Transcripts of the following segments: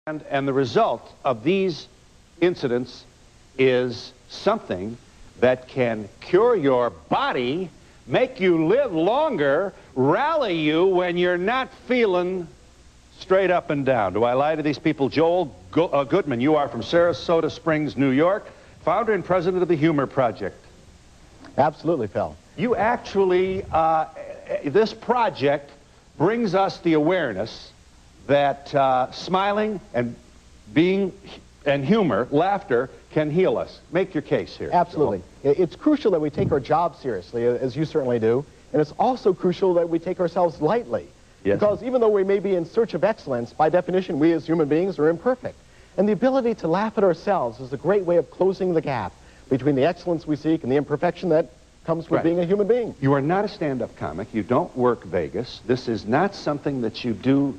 And the result of these incidents is something that can cure your body, make you live longer, rally you when you're not feeling straight up and down. Do I lie to these people? Joel Goodman, you are from Sarasota Springs, New York, founder and president of the Humor Project. Absolutely, Phil. You actually, this project brings us the awareness that smiling and humor, laughter, can heal us. Make your case here. Absolutely. It's crucial that we take our job seriously, as you certainly do, and it's also crucial that we take ourselves lightly. Yes. Because even though we may be in search of excellence, by definition, we as human beings are imperfect. And the ability to laugh at ourselves is a great way of closing the gap between the excellence we seek and the imperfection that comes with being a human being. You are not a stand-up comic. You don't work Vegas. This is not something that you do.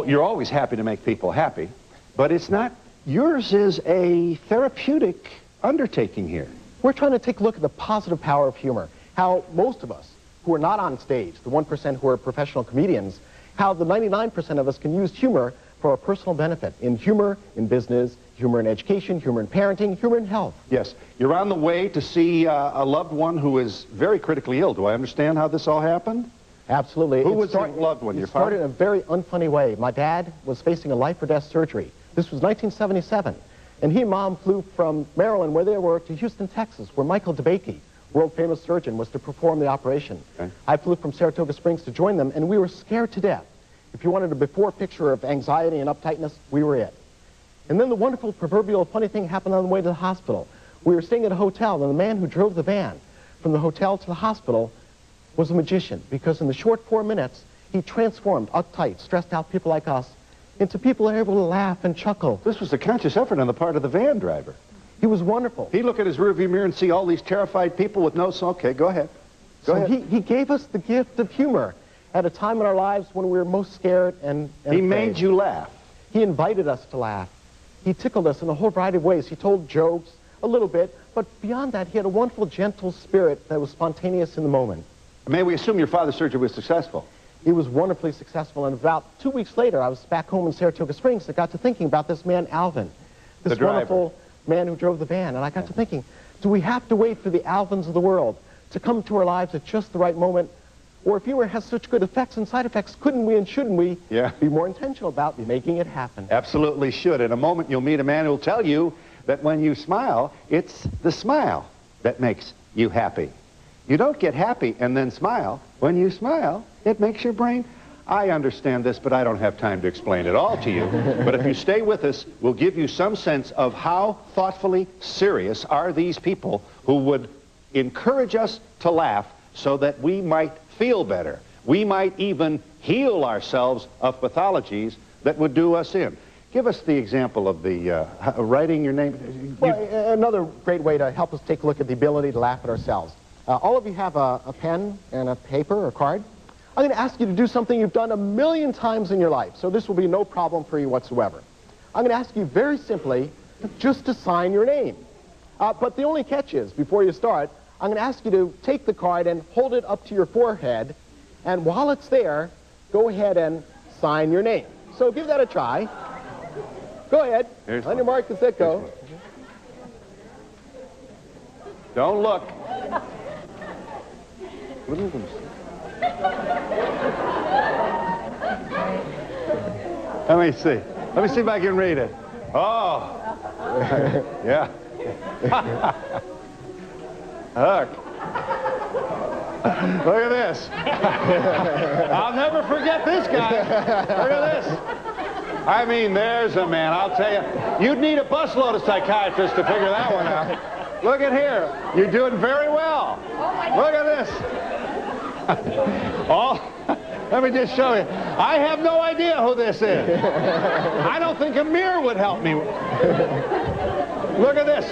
You're always happy to make people happy, but it's not. Yours is a therapeutic undertaking here. We're trying to take a look at the positive power of humor, how most of us who are not on stage, the 1% who are professional comedians, how the 99% of us can use humor for our personal benefit, in humor, in business, humor in education, humor in parenting, humor in health. Yes. You're on the way to see a loved one who is very critically ill. Do I understand how this all happened? Absolutely. Who was your loved one? Your father? It started in a very unfunny way. My dad was facing a life-or-death surgery. This was 1977. And he and Mom flew from Maryland, where they were, to Houston, Texas, where Michael DeBakey, world-famous surgeon, was to perform the operation. Okay. I flew from Saratoga Springs to join them, and we were scared to death. If you wanted a before picture of anxiety and uptightness, we were it. And then the wonderful proverbial funny thing happened on the way to the hospital. We were staying at a hotel, and the man who drove the van from the hotel to the hospital was a magician, because in the short 4 minutes, he transformed uptight, stressed-out people like us into people who are able to laugh and chuckle. This was a conscious effort on the part of the van driver. He was wonderful. He'd look at his rearview mirror and see all these terrified people with no... Okay, go ahead. Go ahead. He gave us the gift of humor at a time in our lives when we were most scared and He made you laugh. He invited us to laugh. He tickled us in a whole variety of ways. He told jokes, a little bit, but beyond that, he had a wonderful, gentle spirit that was spontaneous in the moment. May we assume your father's surgery was successful? He was wonderfully successful, and about 2 weeks later, I was back home in Saratoga Springs. I got to thinking about this man, Alvin, this wonderful man who drove the van, and I got to thinking, do we have to wait for the Alvins of the world to come to our lives at just the right moment? Or if humor has such good effects and side effects, couldn't we and shouldn't we be more intentional about making it happen? Absolutely should. In a moment, you'll meet a man who'll tell you that when you smile, it's the smile that makes you happy. You don't get happy and then smile. When you smile, it makes your brain... I understand this, but I don't have time to explain it all to you. But if you stay with us, we'll give you some sense of how thoughtfully serious are these people who would encourage us to laugh so that we might feel better. We might even heal ourselves of pathologies that would do us in. Give us the example of the writing your name. Well, another great way to help us take a look at the ability to laugh at ourselves. All of you have a pen and a paper or card. I'm going to ask you to do something you've done 1,000,000 times in your life, so this will be no problem for you whatsoever. I'm going to ask you very simply just to sign your name. But the only catch is, before you start, I'm going to ask you to take the card and hold it up to your forehead, and while it's there, go ahead and sign your name. So give that a try. Go ahead. On your mark, set, go. Don't look. Let me see. Let me see if I can read it. Oh. Yeah. Look. Look at this. I'll never forget this guy. Look at this. I mean, there's a man. I'll tell you. You'd need a busload of psychiatrists to figure that one out. Look at here. You're doing very well. Look at this. Let me just show you. I have no idea who this is. I don't think a mirror would help me. Look at this.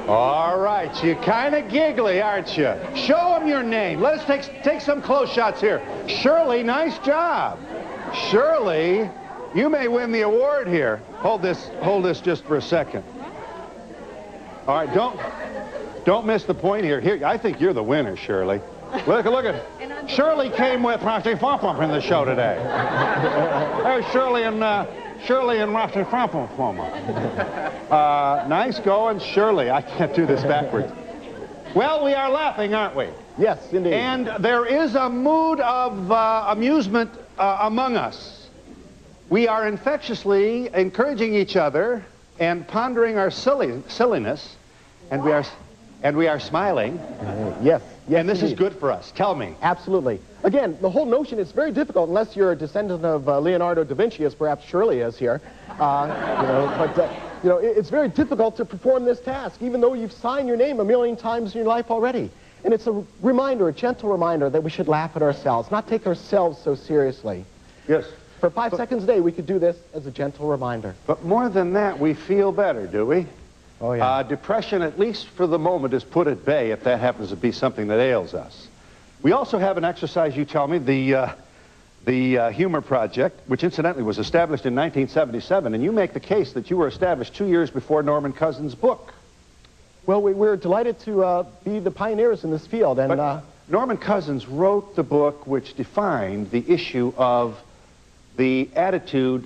All right, you're kind of giggly, aren't you? Show them your name. Let us take some close shots here. Shirley, nice job. Shirley, you may win the award here. Hold this just for a second. All right, don't miss the point here. Here, I think you're the winner, Shirley. Look at Shirley came with in the show today. There's Shirley and Shirley and Rocky Frampoma. Nice going, Shirley. I can't do this backwards. Well, we are laughing, aren't we? Yes, indeed. And there is a mood of amusement among us. We are infectiously encouraging each other and pondering our silliness, and we are smiling. Yes. Yes, and this indeed. is good for us. Tell me. Absolutely. Again, the whole notion is very difficult unless you're a descendant of Leonardo da Vinci, as perhaps Shirley is here. It's very difficult to perform this task, even though you've signed your name a million times in your life already. And it's a reminder, a gentle reminder, that we should laugh at ourselves, not take ourselves so seriously. Yes. For 5 seconds a day, we could do this as a gentle reminder. But more than that, we feel better, do we? Oh, yeah. Depression, at least for the moment, is put at bay if that happens to be something that ails us. We also have an exercise, you tell me, the Humor Project, which incidentally was established in 1977, and you make the case that you were established 2 years before Norman Cousins' book. Well, we're delighted to be the pioneers in this field. And but Norman Cousins wrote the book which defined the issue of the attitude,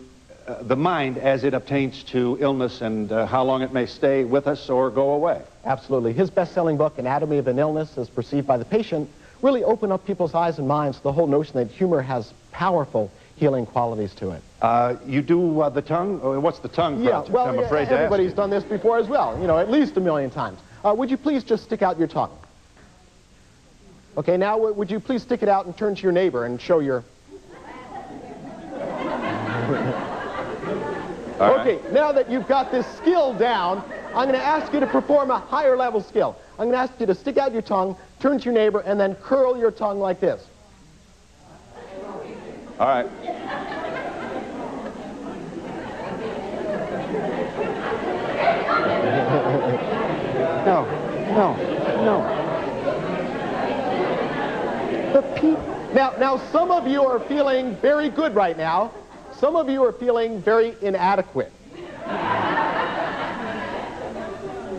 the mind as it obtains to illness and how long it may stay with us or go away. Absolutely. His best-selling book, Anatomy of an Illness as Perceived by the Patient, really opened up people's eyes and minds to the whole notion that humor has powerful healing qualities to it. You do the tongue? What's the tongue project? Yeah, well, I'm afraid to ask everybody's you. done this before as well, at least 1 million times. Would you please just stick out your tongue? Okay, now would you please stick it out and turn to your neighbor and show your... Okay, now that you've got this skill down, I'm going to ask you to perform a higher level skill. I'm going to ask you to stick out your tongue, turn to your neighbor, and then curl your tongue like this. All right. No. Now, some of you are feeling very good right now. Some of you are feeling very inadequate.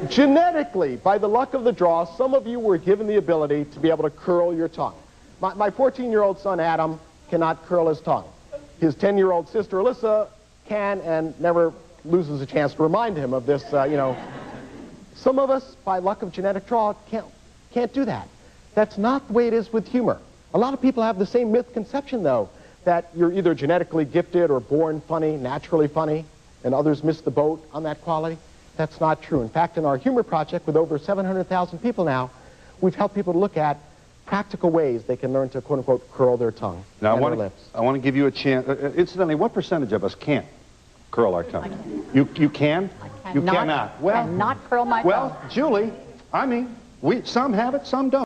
Genetically, by the luck of the draw, some of you were given the ability to be able to curl your tongue. My 14-year-old son, Adam, cannot curl his tongue. His 10-year-old sister, Alyssa, can and never loses a chance to remind him of this, Some of us, by luck of genetic draw, can't do that. That's not the way it is with humor. A lot of people have the same misconception, though, that you're either genetically gifted or born funny, naturally funny, and others miss the boat on that quality. That's not true. In fact, in our Humor Project, with over 700,000 people now, we've helped people to look at practical ways they can learn to, quote-unquote, curl their tongue and their lips. I want to give you a chance. Incidentally, what percentage of us can't curl our tongue? You can? You cannot. Well, cannot curl my tongue. Well, Julie, some have it, some don't.